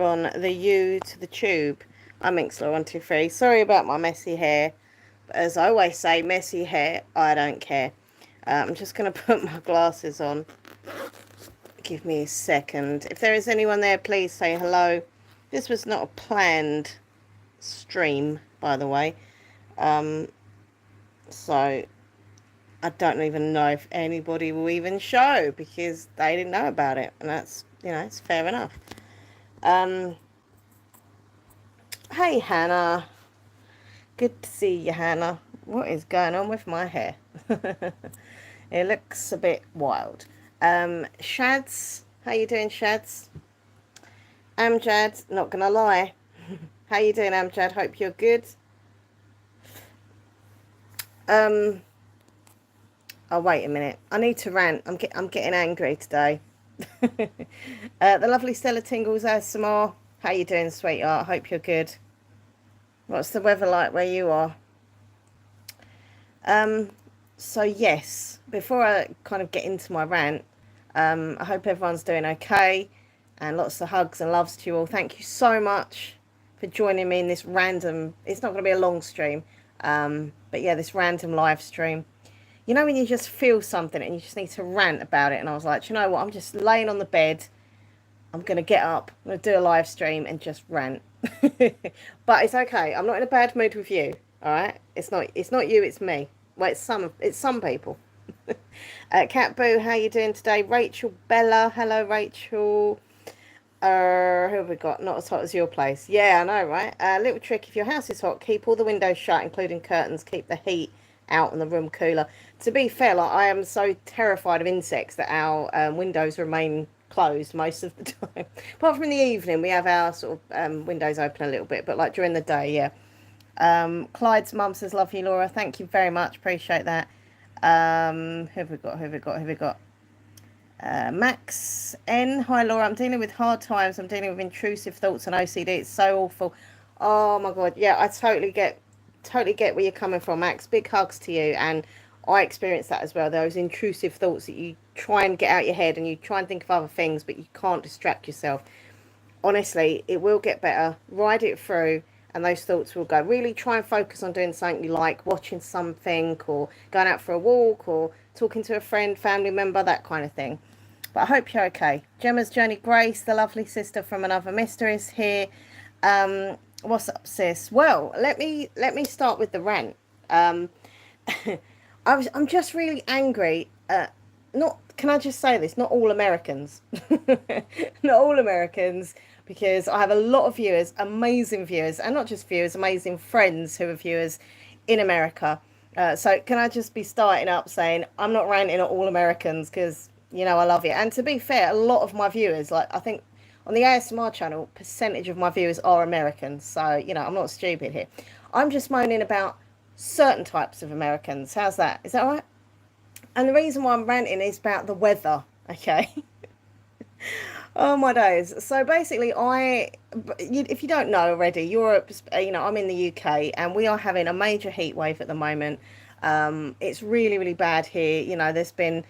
on the U to the tube. I'm Minxler123. Sorry about my messy hair. But as I always say, messy hair, I don't care. I'm just going to put my glasses on. Give me a second. If there is anyone there, please say hello. This was not a planned stream, by the way. So I don't even know if anybody will even show because they didn't know about it. And that's, it's fair enough. Hey, Hannah. Good to see you, Hannah. What is going on with my hair? It looks a bit wild. Shads, how you doing, Shads? Amjad, not gonna lie. How you doing, Amjad? Hope you're good. Oh, wait a minute. I need to rant. I'm getting angry today. The lovely Stella Tingles ASMR. How you doing, sweetheart? Hope you're good. What's the weather like where you are? So yes, before I kind of get into my rant, I hope everyone's doing okay, and lots of hugs and loves to you all. Thank you so much for joining me in this random, it's not going to be a long stream, but yeah, this random live stream. You know when you just feel something and you just need to rant about it, and I was like, you know what, I'm just laying on the bed, I'm going to get up, I'm going to do a live stream and just rant. But it's okay, I'm not in a bad mood with you, all right? It's not you, it's me. Well, it's some people. Cat Boo, how you doing today? Rachel Bella, hello Rachel. Who have we got? Not as hot as your place. Yeah, I know, right? Little trick: if your house is hot, keep all the windows shut, including curtains. Keep the heat out and the room cooler. To be fair, like I am so terrified of insects that our windows remain closed most of the time. Apart from in the evening, we have our sort of windows open a little bit, but like during the day, yeah. Clyde's mum says, love you, Laura. Thank you very much. Appreciate that. Who have we got? Who have we got? Who have we got? Max N. Hi, Laura. I'm dealing with hard times. I'm dealing with intrusive thoughts and OCD. It's so awful. Oh my God. Yeah, I totally get where you're coming from, Max. Big hugs to you. And I experienced that as well. Those intrusive thoughts that you try and get out your head and you try and think of other things, but you can't distract yourself. Honestly, it will get better. Ride it through and those thoughts will go. Really try and focus on doing something you like, watching something or going out for a walk or talking to a friend, family member, that kind of thing. But I hope you're okay. Gemma's Journey Grace, the lovely sister from Another Mystery, is here. What's up, sis? Well, let me start with the rant. I'm just really angry. Not can I just say this? Not all Americans, not all Americans, because I have a lot of viewers, amazing viewers, and not just viewers, amazing friends who are viewers in America. So can I just be starting up saying I'm not ranting at all Americans because I love you. And to be fair, a lot of my viewers, like I think on the ASMR channel, percentage of my viewers are Americans. So I'm not stupid here. I'm just moaning about certain types of Americans. How's that? Is that all right? And the reason why I'm ranting is about the weather. Okay. Oh my days. So basically, if you don't know already, Europe, I'm in the UK and we are having a major heat wave at the moment. It's really, really bad here. There's been,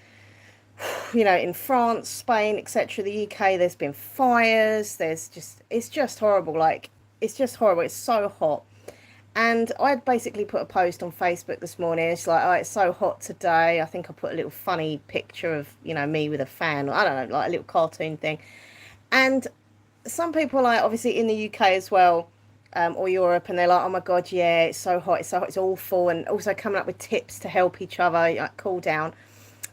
in France, Spain, etc., the UK, there's been fires. It's just horrible. Like, it's just horrible. It's so hot. And I basically put a post on Facebook this morning. It's like, oh, it's so hot today. I think I put a little funny picture of, me with a fan. Or, I don't know, like a little cartoon thing. And some people, like, obviously in the UK as well, or Europe, and they're like, oh my God, yeah, it's so hot, it's so hot, it's awful. And also coming up with tips to help each other, like cool down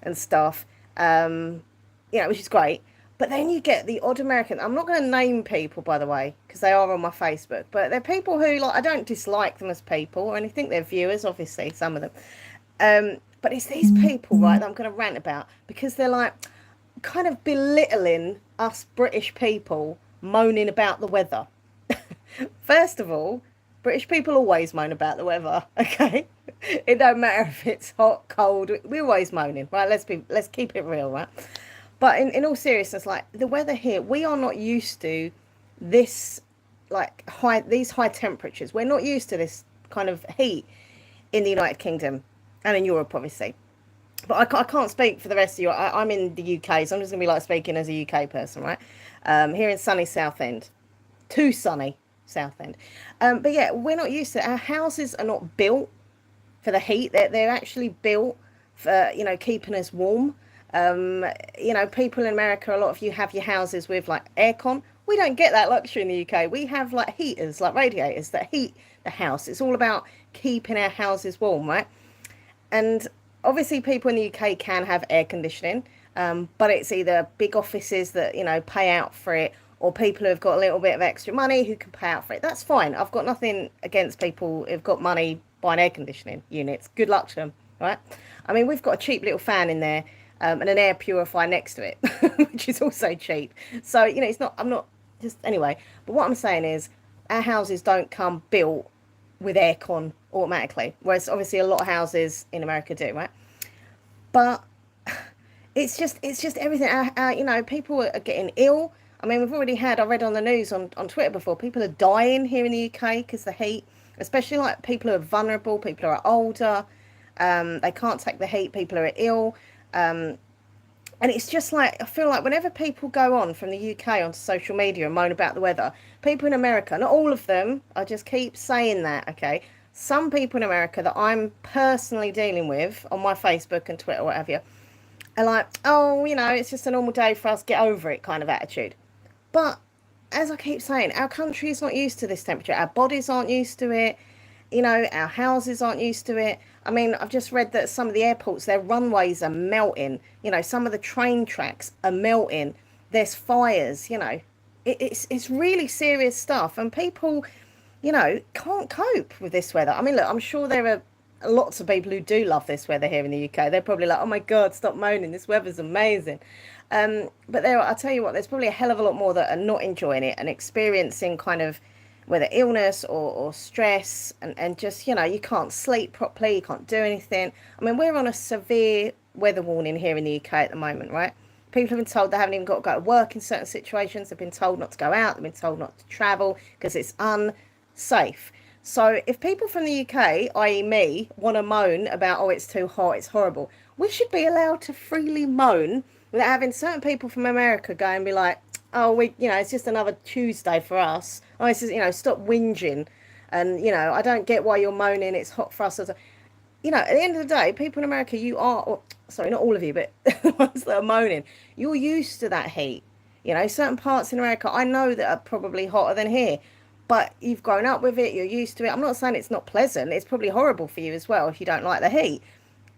and stuff, which is great. But then you get the odd American. I'm not going to name people, by the way, because they are on my Facebook. But they're people who, like, I don't dislike them as people or anything. They're viewers, obviously, some of them. But it's these people, right, that I'm going to rant about because they're like kind of belittling us British people moaning about the weather. First of all, British people always moan about the weather, okay? It don't matter if it's hot, cold. We're always moaning, right? Let's keep it real, right? But in all seriousness, like the weather here, we are not used to this, like these high temperatures. We're not used to this kind of heat in the United Kingdom and in Europe, obviously. But I can't speak for the rest of you. I'm in the UK, so I'm just going to be like speaking as a UK person, right? Here in sunny Southend. too sunny, Southend. But yeah, we're not used to it. Our houses are not built for the heat. They're actually built for, you know, keeping us warm. Um, you know, people in America, a lot of you have your houses with like aircon. We don't get that luxury in the UK. We have like heaters, like radiators that heat the house. It's all about keeping our houses warm, right? And obviously, people in the UK can have air conditioning, but it's either big offices that, you know, pay out for it, or people who've got a little bit of extra money who can pay out for it. That's fine. I've got nothing against people who've got money buying air conditioning units. Good luck to them, right? I mean, we've got a cheap little fan in there, and an air purifier next to it, which is also cheap. So, you know, it's not, I'm not just, anyway, but what I'm saying is our houses don't come built with aircon automatically, whereas obviously a lot of houses in America do, right? But it's just everything. You know, people are getting ill. I mean, we've already had, I read on the news on Twitter before, people are dying here in the UK because the heat, especially like people who are vulnerable, people who are older, they can't take the heat, people who are ill. Um, and it's just like, I feel like whenever people go on from the UK onto social media and moan about the weather, people in America, not all of them, I just keep saying that, okay? Some people in America that I'm personally dealing with on my Facebook and Twitter, what have you, are like, oh, you know, it's just a normal day for us, get over it kind of attitude. But as I keep saying, our country is not used to this temperature. Our bodies aren't used to it. You know, our houses aren't used to it. I mean, I've just read that some of the airports, their runways are melting. You know, some of the train tracks are melting. There's fires, you know. It's really serious stuff. And people, you know, can't cope with this weather. I mean, look, I'm sure there are lots of people who do love this weather here in the UK. They're probably like, oh my God, stop moaning. This weather's amazing. But there, I'll tell you what, there's probably a hell of a lot more that are not enjoying it and experiencing kind of whether illness or stress and just, you know, you can't sleep properly, you can't do anything. I mean, we're on a severe weather warning here in the UK at the moment, right? People have been told they haven't even got to go to work in certain situations. They've been told not to go out. They've been told not to travel because it's unsafe. So if people from the UK, i.e. me, want to moan about, oh, it's too hot, it's horrible, we should be allowed to freely moan without having certain people from America go and be like, oh, we, you know, it's just another Tuesday for us. Oh, it's just, you know, stop whinging. And, you know, I don't get why you're moaning. It's hot for us. You know, at the end of the day, people in America, you are, or, sorry, not all of you, but the ones that are moaning, you're used to that heat. You know, certain parts in America, I know that are probably hotter than here, but you've grown up with it, you're used to it. I'm not saying it's not pleasant. It's probably horrible for you as well if you don't like the heat,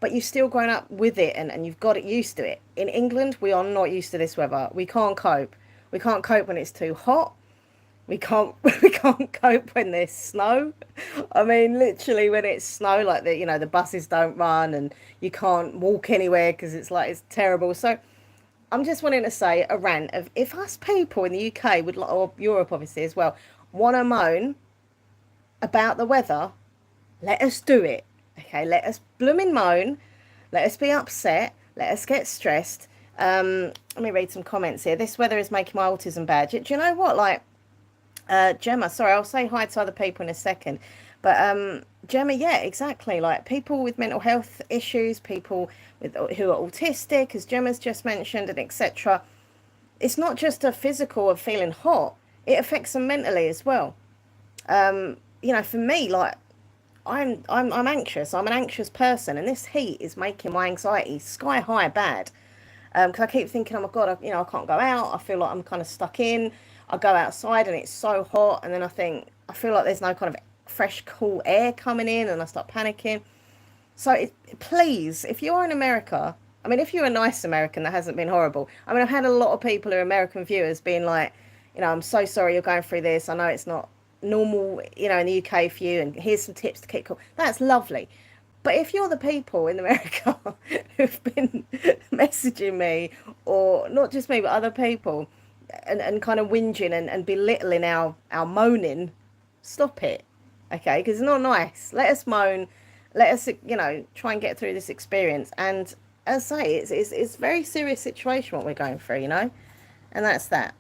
but you've still grown up with it and you've got it used to it. In England, we are not used to this weather. We can't cope. We can't cope when it's too hot. We can't we can't cope when there's snow. I mean, literally when it's snow, like the, you know, the buses don't run and you can't walk anywhere because it's like it's terrible. So I'm just wanting to say a rant of if us people in the UK would, or Europe obviously as well, want to moan about the weather, let us do it. Okay, let us blooming moan. Let us be upset. Let us get stressed. Let me read some comments here. This weather is making my autism bad. Do you know what? Like, Gemma, sorry, I'll say hi to other people in a second. But Gemma, yeah, exactly. Like people with mental health issues, people with who are autistic, as Gemma's just mentioned, and etc. It's not just a physical of feeling hot; it affects them mentally as well. You know, for me, like I'm anxious. I'm an anxious person, and this heat is making my anxiety sky high bad. Because I keep thinking, oh my God, you know, I can't go out. I feel like I'm kind of stuck in. I go outside and it's so hot, and then I feel like there's no kind of fresh, cool air coming in, and I start panicking. So please, if you're in America, I mean, if you're a nice American that hasn't been horrible, I mean, I've had a lot of people who are American viewers being like, you know, I'm so sorry you're going through this. I know it's not normal, you know, in the UK for you, and here's some tips to keep cool. That's lovely. But if you're the people in America who've been messaging me, or not just me, but other people, and kind of whinging and belittling our moaning, stop it. Okay? Because it's not nice. Let us moan. Let us, you know, try and get through this experience. And as I say, it's a very serious situation what we're going through, you know? And that's that.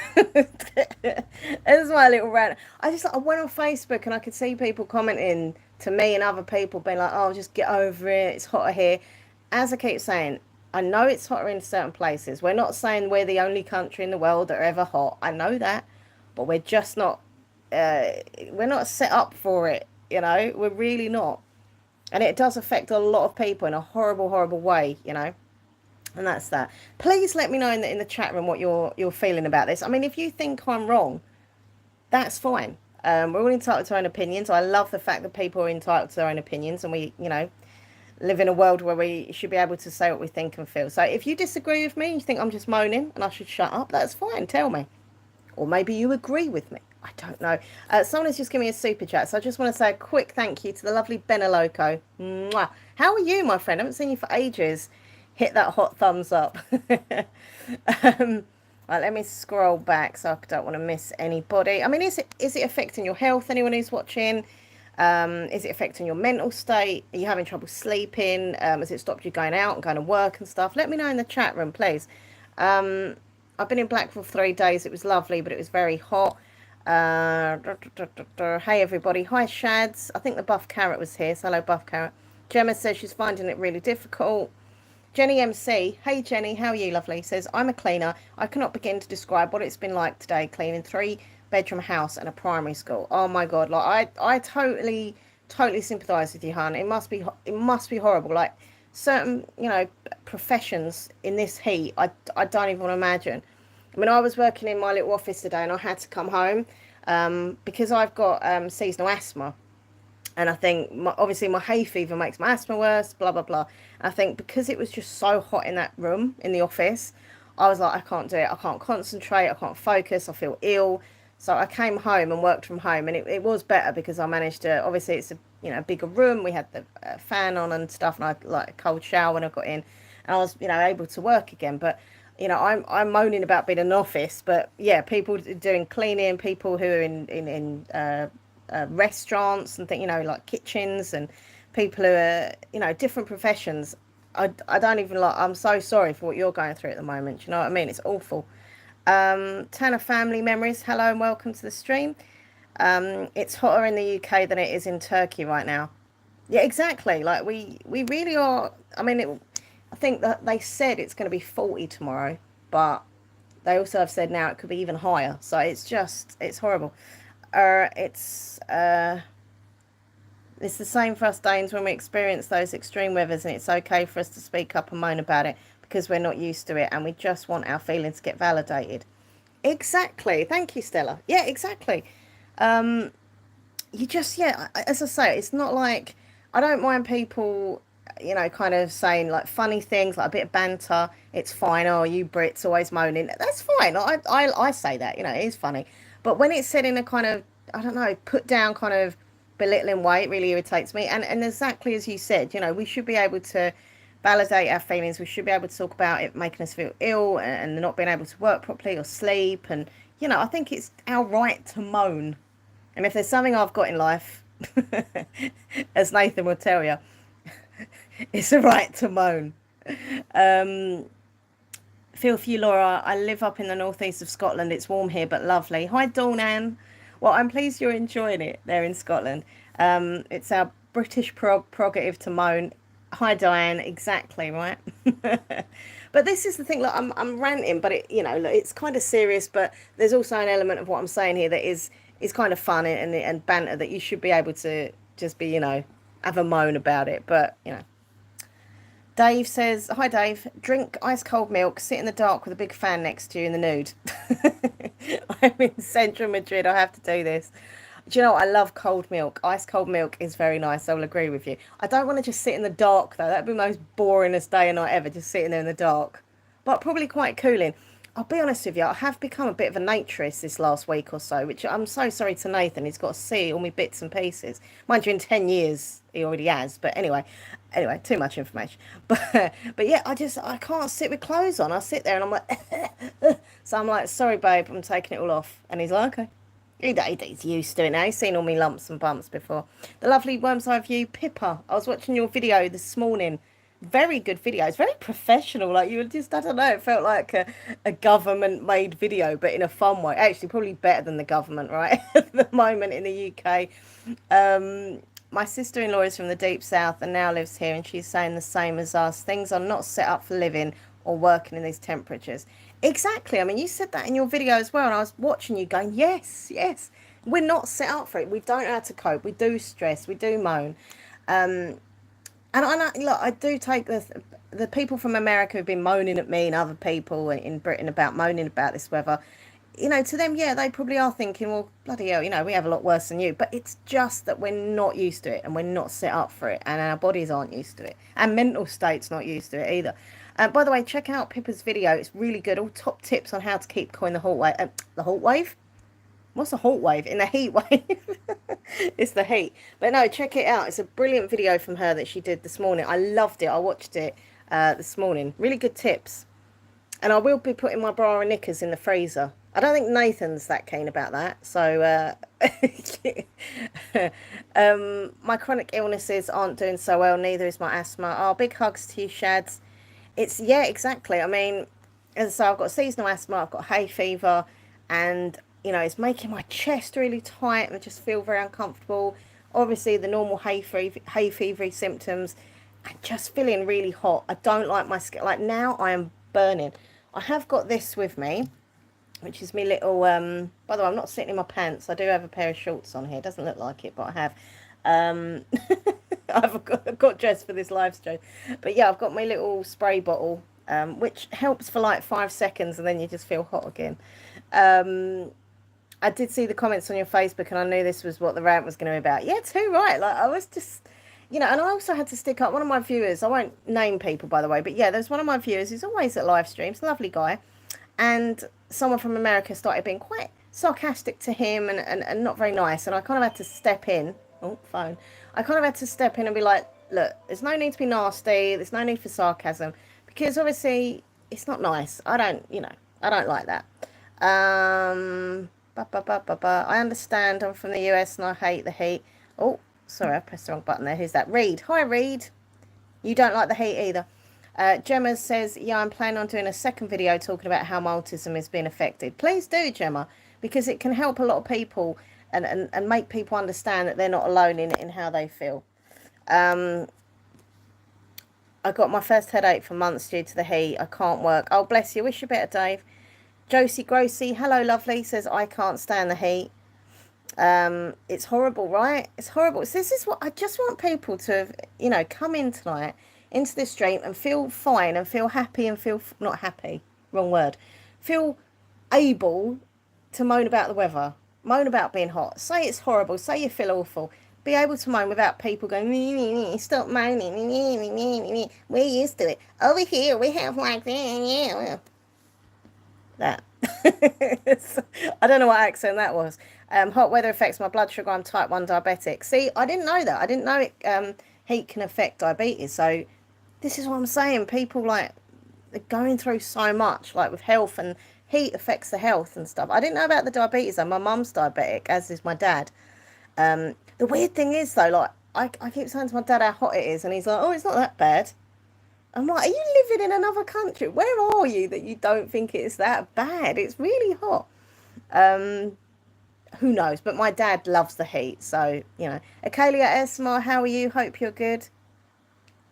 That's my little rant. I went on Facebook and I could see people commenting to me and other people being like, oh, just get over it, it's hotter here. As I keep saying, I know it's hotter in certain places. We're not saying we're the only country in the world that are ever hot. I know that. but we're just not. Uh, we're not set up for it. We're really not, and it does affect a lot of people in a horrible, horrible way. And that's that. Please let me know in the chat room what you're feeling about this. I mean, if you think I'm wrong, that's fine. We're all entitled to our own opinions. I love the fact that people are entitled to their own opinions, and we, live in a world where we should be able to say what we think and feel. So if you disagree with me, you think I'm just moaning and I should shut up, that's fine. Tell me. Or maybe you agree with me. I don't know. Someone has just given me a super chat, so I just want to say a quick thank you to the lovely Benaloco. Mwah. How are you, my friend? I haven't seen you for ages. Hit that hot thumbs up. Right, let me scroll back so I don't want to miss anybody. I mean, is it affecting your health? Anyone who's watching? Is it affecting your mental state? Are you having trouble sleeping? Has it stopped you going out and going to work and stuff? Let me know in the chat room, please. I've been in Blackpool for 3 days. It was lovely, but it was very hot. Hey, everybody. Hi, Shads. I think the Buff Carrot was here. So hello, Buff Carrot. Gemma says she's finding it really difficult. Jenny MC, hey Jenny, how are you, lovely? Says, I'm a cleaner. I cannot begin to describe what it's been like today cleaning 3-bedroom house and a primary school. Oh my God, like I totally sympathise with you, hon. It must be horrible. Like certain, professions in this heat, I don't even want to imagine. I mean, I was working in my little office today and I had to come home because I've got seasonal asthma. And I think, obviously, my hay fever makes my asthma worse, blah, blah, blah. And I think because it was just so hot in that room, in the office, I was like, I can't do it. I can't concentrate. I can't focus. I feel ill. So I came home and worked from home. And it was better because I managed to, obviously, it's a bigger room. We had the fan on and stuff. And I had like a cold shower when I got in. And I was, able to work again. But, I'm moaning about being in an office. But, yeah, people doing cleaning, people who are in restaurants and like kitchens, and people who are different professions. I don't even I'm so sorry for what you're going through at the moment. You know what I mean? It's awful. Tanner Family Memories, hello and welcome to the stream. It's hotter in the UK than it is in Turkey right now. Yeah, exactly. Like we really are. I mean, I think that they said it's going to be 40 tomorrow, but they also have said now it could be even higher. So it's horrible. It's the same for us Danes when we experience those extreme weathers, and it's okay for us to speak up and moan about it because we're not used to it and we just want our feelings to get validated. Exactly. Thank you, Stella. Yeah, exactly. You just, yeah, as I say, it's not like I don't mind people, kind of saying like funny things, like a bit of banter. It's fine. Oh, you Brits always moaning. That's fine. I say that, it is funny. But when it's said in a kind of, I don't know, put down kind of belittling way, it really irritates me. And exactly as you said, we should be able to validate our feelings. We should be able to talk about it making us feel ill and not being able to work properly or sleep. And, I think it's our right to moan. And if there's something I've got in life, as Nathan will tell you, it's a right to moan. Feel for you, Laura. I live up in the northeast of Scotland. It's warm here, but lovely. Hi, Dawn. Well, I'm pleased you're enjoying it there in Scotland. It's our British prerogative to moan. Hi, Diane. Exactly, right? But this is the thing. Look, I'm ranting, but look, it's kind of serious. But there's also an element of what I'm saying here that is kind of fun and banter that you should be able to just be, have a moan about it. But Dave says, hi Dave, drink ice cold milk, sit in the dark with a big fan next to you in the nude. I'm in central Madrid, I have to do this. Do you know what? I love cold milk. Ice cold milk is very nice, I will agree with you. I don't want to just sit in the dark though, that'd be the most boringest day and night ever, just sitting there in the dark. But probably quite cooling. I'll be honest with you, I have become a bit of a naturist this last week or so, which I'm so sorry to Nathan. He's got to see all my bits and pieces. Mind you, in 10 years, he already has. But anyway, too much information. But yeah, I can't sit with clothes on. I sit there and I'm like, so I'm like, sorry, babe, I'm taking it all off. And he's like, okay. He's used to it now. He's seen all my lumps and bumps before. The lovely Worm's Eye View, Pippa. I was watching your video this morning. Very good video. It's very professional. Like you were just, I don't know, it felt like a government made video, but in a fun way. Actually, probably better than the government, right? At the moment in the UK. My sister-in-law is from the deep south and now lives here, and she's saying the same as us. Things are not set up for living or working in these temperatures. Exactly. I mean, you said that in your video as well, and I was watching you going, yes, yes. We're not set up for it. We don't know how to cope. We do stress. We do moan. And I know, look, I do take the people from America who've been moaning at me and other people in Britain about moaning about this weather. You know, to them, yeah, they probably are thinking, well, bloody hell, you know, we have a lot worse than you. But it's just that we're not used to it and we're not set up for it, and our bodies aren't used to it, and mental state's not used to it either. By the way, check out Pippa's video; it's really good. All top tips on how to keep cool in the hot wave. The hot wave? What's a hot wave? In the heat wave? It's the heat. But no, check it out. It's a brilliant video from her that she did this morning. I loved it. I watched it this morning. Really good tips. And I will be putting my bra and knickers in the freezer. I don't think Nathan's that keen about that. So, my chronic illnesses aren't doing so well. Neither is my asthma. Oh, big hugs to you, Shads. It's, yeah, exactly. I mean, as I say, I've got seasonal asthma. I've got hay fever. And, you know, it's making my chest really tight and I just feel very uncomfortable. Obviously, the normal hay fevery symptoms. I'm just feeling really hot. I don't like my skin. Like now, I am burning. I have got this with me, which is my little. By the way, I'm not sitting in my pants. I do have a pair of shorts on here. Doesn't look like it, but I have. Um, I've got dressed for this live stream, but yeah, I've got my little spray bottle, which helps for like 5 seconds, and then you just feel hot again. Um, I did see the comments on your Facebook, and I knew this was what the rant was going to be about. Yeah, too right. Like I was just, you know, and I also had to stick up one of my viewers. I won't name people, by the way, but yeah, there's one of my viewers who's always at live streams, lovely guy, and someone from America started being quite sarcastic to him and not very nice, and I kind of had to step in. Oh, phone. I kind of had to step in and be like, look, there's no need to be nasty. There's no need for sarcasm because obviously it's not nice. I don't, you know, I don't like that. I understand. I'm from the US and I hate the heat. Oh, sorry, I pressed the wrong button there. Who's that? Reed. Hi, Reed. You don't like the heat either. Gemma says, yeah, I'm planning on doing a second video talking about how my autism is being affected. Please do, Gemma, because it can help a lot of people and make people understand that they're not alone in how they feel. I got my first headache for months due to the heat. I can't work. Oh, bless you. Wish you better, Dave. Josie Grossi, hello, lovely, says, I can't stand the heat. It's horrible, right? It's horrible. So this is what I just want people to, you know, come in tonight into this stream and feel fine and feel happy and feel not happy, wrong word, feel able to moan about the weather, moan about being hot, say it's horrible, say you feel awful, be able to moan without people going, me, me, me, stop moaning, me, me, me, me, me. We're used to it. Over here we have like that. I don't know what accent that was. Hot weather affects my blood sugar. I'm type 1 diabetic. See, I didn't know that. I didn't know heat can affect diabetes. So this is what I'm saying. People like they're going through so much, like with health, and heat affects the health and stuff. I didn't know about the diabetes though. My mum's diabetic, as is my dad. The weird thing is though, like I keep saying to my dad how hot it is, and he's like, oh, it's not that bad. I'm like, are you living in another country? Where are you that you don't think it's that bad? It's really hot. Um, who knows? But my dad loves the heat, so you know. Akalia Esma, how are you? Hope you're good.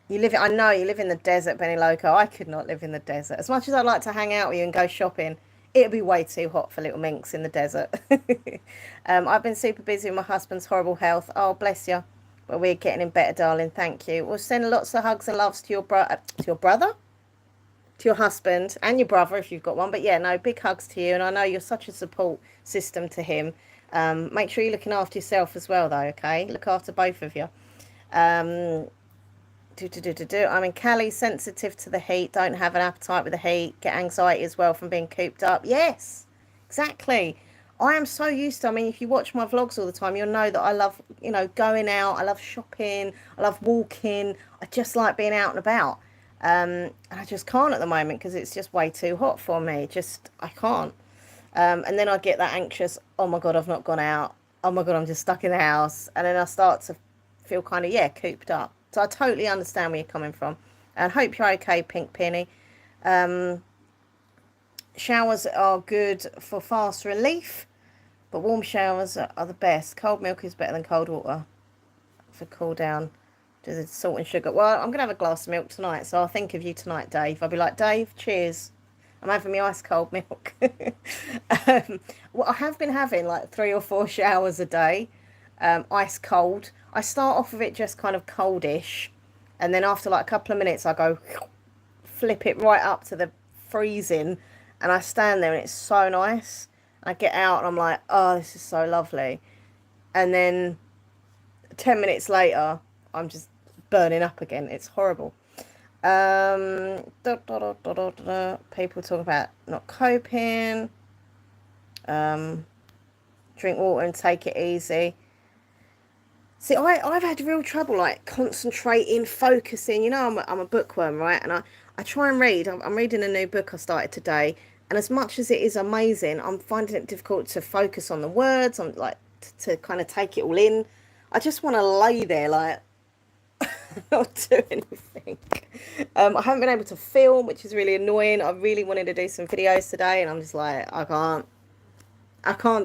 You live. I know you live in the desert, Benny Loco. I could not live in the desert. As much as I'd like to hang out with you and go shopping, it'd be way too hot for little minks in the desert. I've been super busy with my husband's horrible health. Oh, bless you. But we're getting in better, darling. Thank you. We'll send lots of hugs and loves to your brother, to your husband, and your brother if you've got one. But yeah, no, big hugs to you. And I know you're such a support system to him. Make sure you're looking after yourself as well, though. Okay, look after both of you. I mean, Callie's sensitive to the heat. Don't have an appetite with the heat. Get anxiety as well from being cooped up. Yes, exactly. I am so used to, I mean, if you watch my vlogs all the time, you'll know that I love, you know, going out. I love shopping. I love walking. I just like being out and about. And I just can't at the moment because it's just way too hot for me. Just, I can't. And then I get that anxious, oh my God, I've not gone out. Oh my God, I'm just stuck in the house. And then I start to feel kind of, yeah, cooped up. So I totally understand where you're coming from. And hope you're okay, Pink Penny. Showers are good for fast relief. But warm showers are the best. Cold milk is better than cold water for cool down. Do the salt and sugar. Well, I'm going to have a glass of milk tonight, so I'll think of you tonight, Dave. I'll be like, Dave, cheers. I'm having my ice cold milk. Well, I have been having like 3 or 4 showers a day, ice cold. I start off with it just kind of coldish, and then after like a couple of minutes, I go flip it right up to the freezing, and I stand there and it's so nice. I get out and I'm like, oh, this is so lovely. And then 10 minutes later, I'm just burning up again. It's horrible. People talk about not coping. Drink water and take it easy. See, I've had real trouble like concentrating, focusing. You know, I'm a bookworm, right? And I try and read. I'm reading a new book I started today. And as much as it is amazing, I'm finding it difficult to focus on the words. I'm like, to kind of take it all in. I just want to lay there like not do anything. I haven't been able to film, which is really annoying. I really wanted to do some videos today, and I'm just like, I can't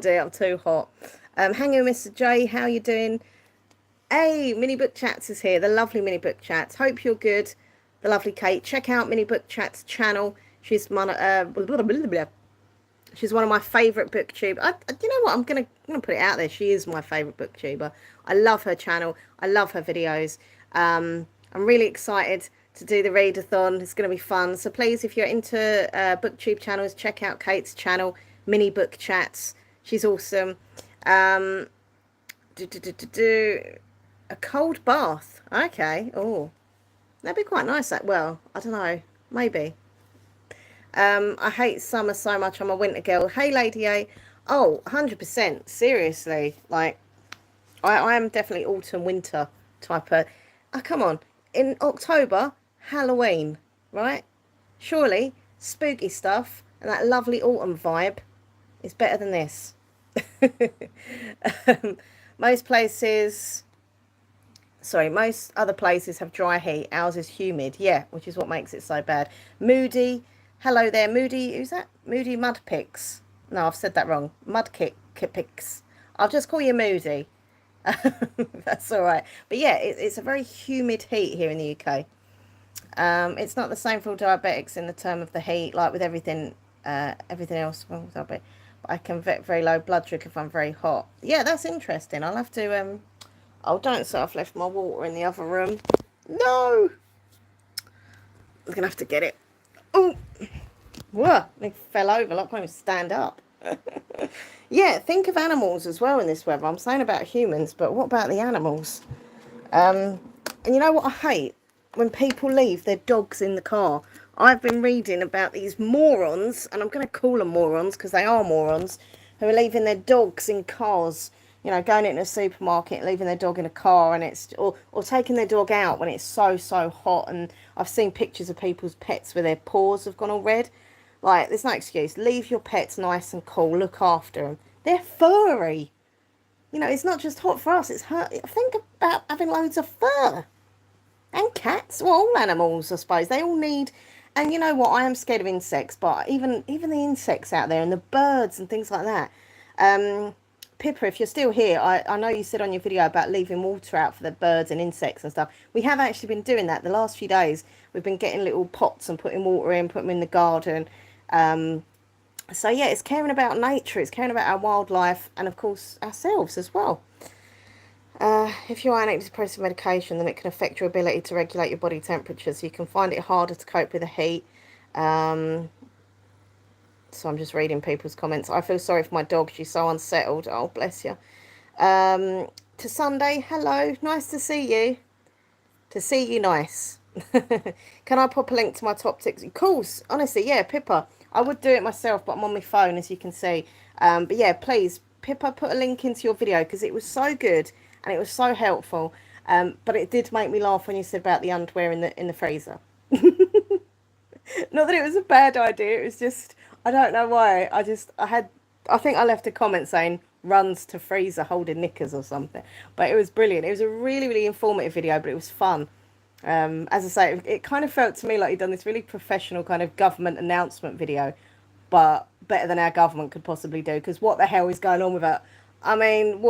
do it. I'm too hot. Hanging with Mr. J, how you doing? Hey, Mini Book Chats is here. The lovely Mini Book Chats. Hope you're good. The lovely Kate. Check out Mini Book Chats channel. She's she's one of my favourite booktube. You know what? I'm gonna put it out there. She is my favourite booktuber. I love her channel. I love her videos. I'm really excited to do the readathon. It's going to be fun. So please, if you're into booktube channels, check out Kate's channel, Mini Book Chats. She's awesome. A cold bath. Okay. Oh, that'd be quite nice. Well, I don't know. Maybe. I hate summer so much. I'm a winter girl. Hey, Lady A. Oh, 100%. Seriously. Like, I am definitely autumn, winter type of... Oh, come on. In October, Halloween, right? Surely, spooky stuff and that lovely autumn vibe is better than this. Most other places have dry heat. Ours is humid. Yeah, which is what makes it so bad. Moody. Hello there, Moody. Who's that? Moody Mudpix. No, I've said that wrong. Mudpix. I'll just call you Moody. That's all right. But yeah, it's a very humid heat here in the UK. It's not the same for all diabetics in the term of the heat, like with everything else. Well, but I can get very low blood sugar if I'm very hot. Yeah, that's interesting. I'll have to oh, don't say I've left my water in the other room. No, I'm gonna have to get it. Oh, whoa! It fell over. Like I can't even stand up. Yeah, think of animals as well in this weather. I'm saying about humans, but what about the animals? And you know what I hate? When people leave their dogs in the car. I've been reading about these morons, and I'm going to call them morons because they are morons, who are leaving their dogs in cars. You know, going into a supermarket, leaving their dog in a car, and it's or taking their dog out when it's so hot. And I've seen pictures of people's pets where their paws have gone all red. Like, there's no excuse. Leave your pets nice and cool. Look after them. They're furry. You know, it's not just hot for us. It's hurt. Think about having loads of fur. And cats. Well, all animals, I suppose. They all need... And you know what? I am scared of insects. But even the insects out there and the birds and things like that. Pippa, if you're still here, I know you said on your video about leaving water out for the birds and insects and stuff. We have actually been doing that the last few days. We've been getting little pots and putting water in, putting them in the garden. So yeah, it's caring about nature, it's caring about our wildlife, and of course ourselves as well. If you're on antidepressant medication, then it can affect your ability to regulate your body temperature, so you can find it harder to cope with the heat. So I'm just reading people's comments. I feel sorry for my dog, she's so unsettled. Oh, bless you. To Sunday, hello, nice to see you. To see you nice. Can I pop a link to my top tips? Of course, honestly, yeah, Pippa. I would do it myself, but I'm on my phone, as you can see. But yeah, please, Pippa, put a link into your video because it was so good and it was so helpful. But it did make me laugh when you said about the underwear in the freezer. Not that it was a bad idea. It was just, I don't know why. I think I left a comment saying runs to freezer holding knickers or something. But it was brilliant. It was a really, really informative video, but it was fun. As I say, it kind of felt to me like he'd done this really professional kind of government announcement video, but better than our government could possibly do, because what the hell is going on with that? I mean,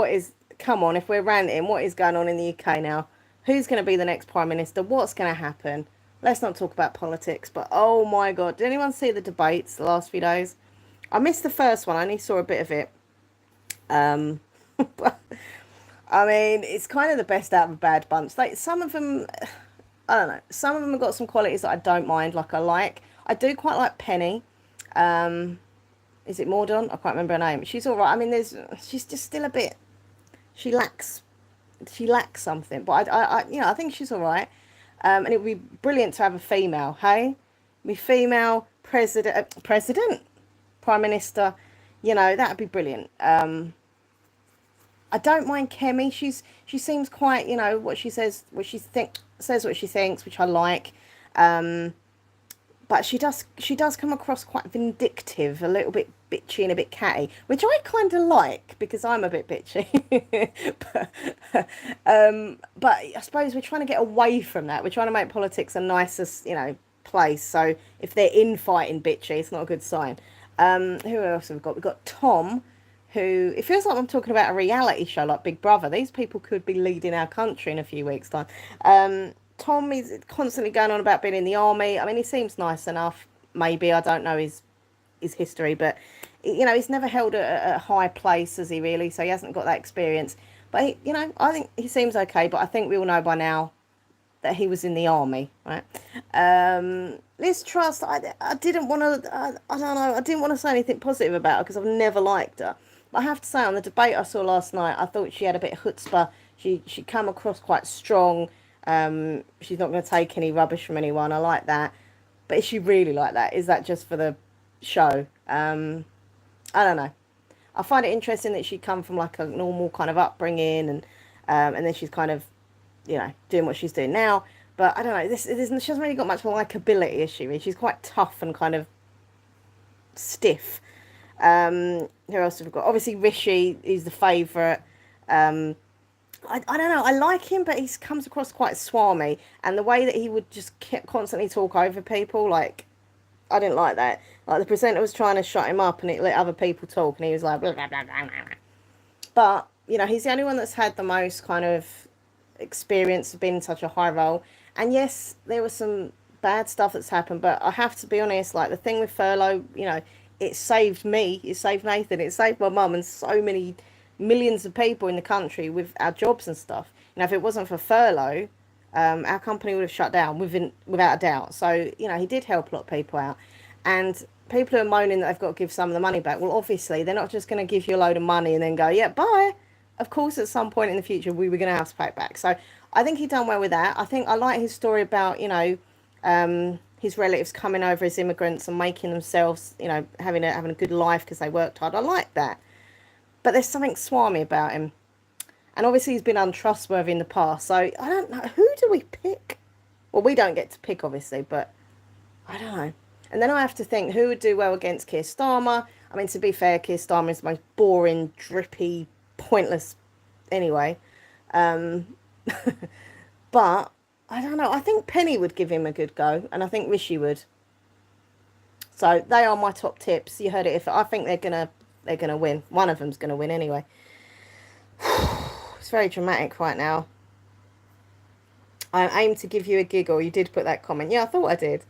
come on, if we're ranting, what is going on in the UK now? Who's going to be the next Prime Minister? What's going to happen? let's not talk about politics, but oh my God, did anyone see the debates the last few days? I missed the first one. I only saw a bit of it. Um, but, I mean, it's kind of the best out of a bad bunch. Like some of them, I don't know. Some of them have got some qualities that I don't mind. Like I like, I do quite like Penny. Um, is it Mordon? I can't remember her name. She's all right. I mean, she's just still a bit. She lacks, she lacks something. But I think she's all right. And it would be brilliant to have a female. Hey, be female president, prime minister. You know, that'd be brilliant. I don't mind Kemi. She seems quite, you know, what she says, says what she thinks, which I like. Um, but she does come across quite vindictive, a little bit bitchy and a bit catty, which I kind of like because I'm a bit bitchy. But I suppose we're trying to get away from that. We're trying to make politics a nicer, you know, place. So if they're infighting bitchy, it's not a good sign. Who else have we got? We've got Tom, who it feels like I'm talking about a reality show like Big Brother. These people could be leading our country in a few weeks' time. Tom is constantly going on about being in the army. I mean, he seems nice enough. Maybe I don't know his history, but you know, he's never held a high place, has he really? So he hasn't got that experience. But he, you know, I think he seems okay. But I think we all know by now that he was in the army, right? Liz Truss, I didn't want to, I don't know, I didn't want to say anything positive about her because I've never liked her. But I have to say, on the debate I saw last night, I thought she had a bit of chutzpah. She come across quite strong. She's not going to take any rubbish from anyone. I like that. But is she really like that? Is that just for the show? I don't know. I find it interesting that she come from like a normal kind of upbringing, and then she's kind of, you know, doing what she's doing now. But I don't know. She hasn't really got much likability, is she? She's quite tough and kind of stiff. Who else have we got? Obviously, Rishi is the favourite. I don't know. I like him, but he comes across quite swarmy, and the way that he would just constantly talk over people, like, I didn't like that. Like the presenter was trying to shut him up, and it let other people talk, and he was like, blah, blah, blah, blah, blah. But you know, he's the only one that's had the most kind of experience of being in such a high role. And yes, there was some bad stuff that's happened, but I have to be honest. Like the thing with furlough, you know, it saved me. It saved Nathan. It saved my mum and so many millions of people in the country with our jobs and stuff. You know, if it wasn't for furlough, our company would have shut down without a doubt. So, you know, he did help a lot of people out. And people who are moaning that they've got to give some of the money back, well, obviously, they're not just going to give you a load of money and then go, yeah, bye. Of course, at some point in the future, we were going to have to pay it back. So I think he done well with that. I think I like his story about, you know, his relatives coming over as immigrants and making themselves, you know, having a good life because they worked hard. I like that. But there's something swarmy about him. And obviously he's been untrustworthy in the past. So I don't know. Who do we pick? Well, we don't get to pick, obviously, but I don't know. And then I have to think who would do well against Keir Starmer. I mean, to be fair, Keir Starmer is the most boring, drippy, pointless anyway. But I don't know. I think Penny would give him a good go. And I think Rishi would. So they are my top tips. You heard it. If I think they're gonna win. One of them's gonna win anyway. It's very dramatic right now. I aim to give you a giggle. You did put that comment. Yeah, I thought I did.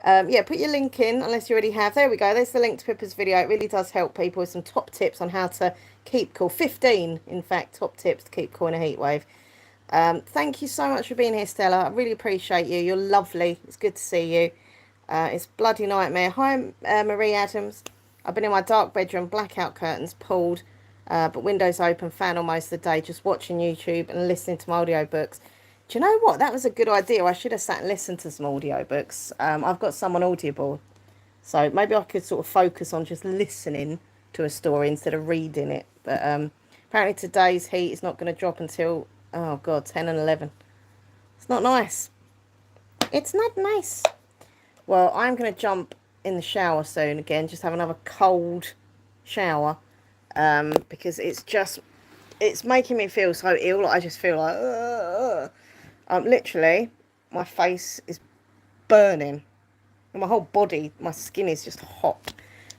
Yeah, put your link in unless you already have. There we go. There's the link to Pippa's video. It really does help people with some top tips on how to keep cool. 15, in fact, top tips to keep cool in a heat wave. Thank you so much for being here, Stella. I really appreciate you. You're lovely. It's good to see you. It's bloody nightmare. Hi, Marie Adams. I've been in my dark bedroom, blackout curtains pulled, but windows open, fan on most of the day, just watching YouTube and listening to my audiobooks. Do you know what? That was a good idea. I should have sat and listened to some audiobooks. I've got some on Audible. So maybe I could sort of focus on just listening to a story instead of reading it. But apparently today's heat is not going to drop until, oh God, 10 and 11. It's not nice. It's not nice. Well, I'm going to jump in the shower soon again. Just have another cold shower. Because it's making me feel so ill. I just feel like, literally, my face is burning. And my whole body, my skin is just hot.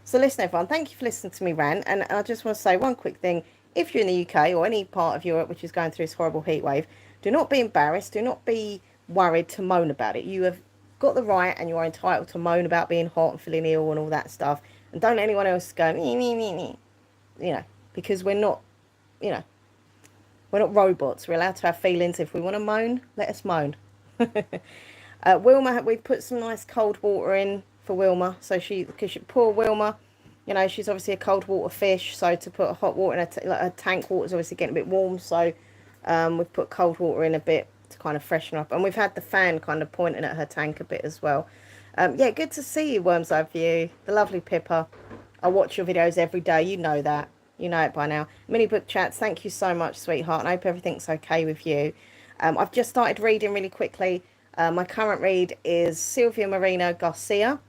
So listen, everyone, thank you for listening to me rant. And I just want to say one quick thing. If you're in the UK or any part of Europe which is going through this horrible heat wave, do not be embarrassed. Do not be worried to moan about it. You have got the right and you are entitled to moan about being hot and feeling ill and all that stuff. And don't let anyone else go, you know, because we're not, you know, we're not robots. We're allowed to have feelings. If we want to moan, let us moan. Wilma, we've put some nice cold water in for Wilma. So poor Wilma, you know, she's obviously a cold water fish. So to put hot water in her tank water is obviously getting a bit warm. So we've put cold water in a bit to kind of freshen up. And we've had the fan kind of pointing at her tank a bit as well. Yeah, good to see you, Worm's Eye View. The lovely Pippa. I watch your videos every day. You know that. You know it by now. Mini book chats, thank you so much, sweetheart. And I hope everything's okay with you. I've just started reading really quickly. My current read is Sylvia Marina Garcia,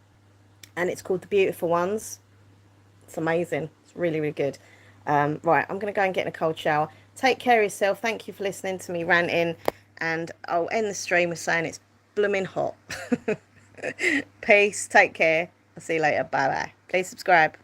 and it's called The Beautiful Ones. It's amazing. It's really, really good. Right, I'm going to go and get in a cold shower. Take care of yourself. Thank you for listening to me ranting. And I'll end the stream with saying it's blooming hot. Peace. Take care. I'll see you later. Bye-bye. Please subscribe.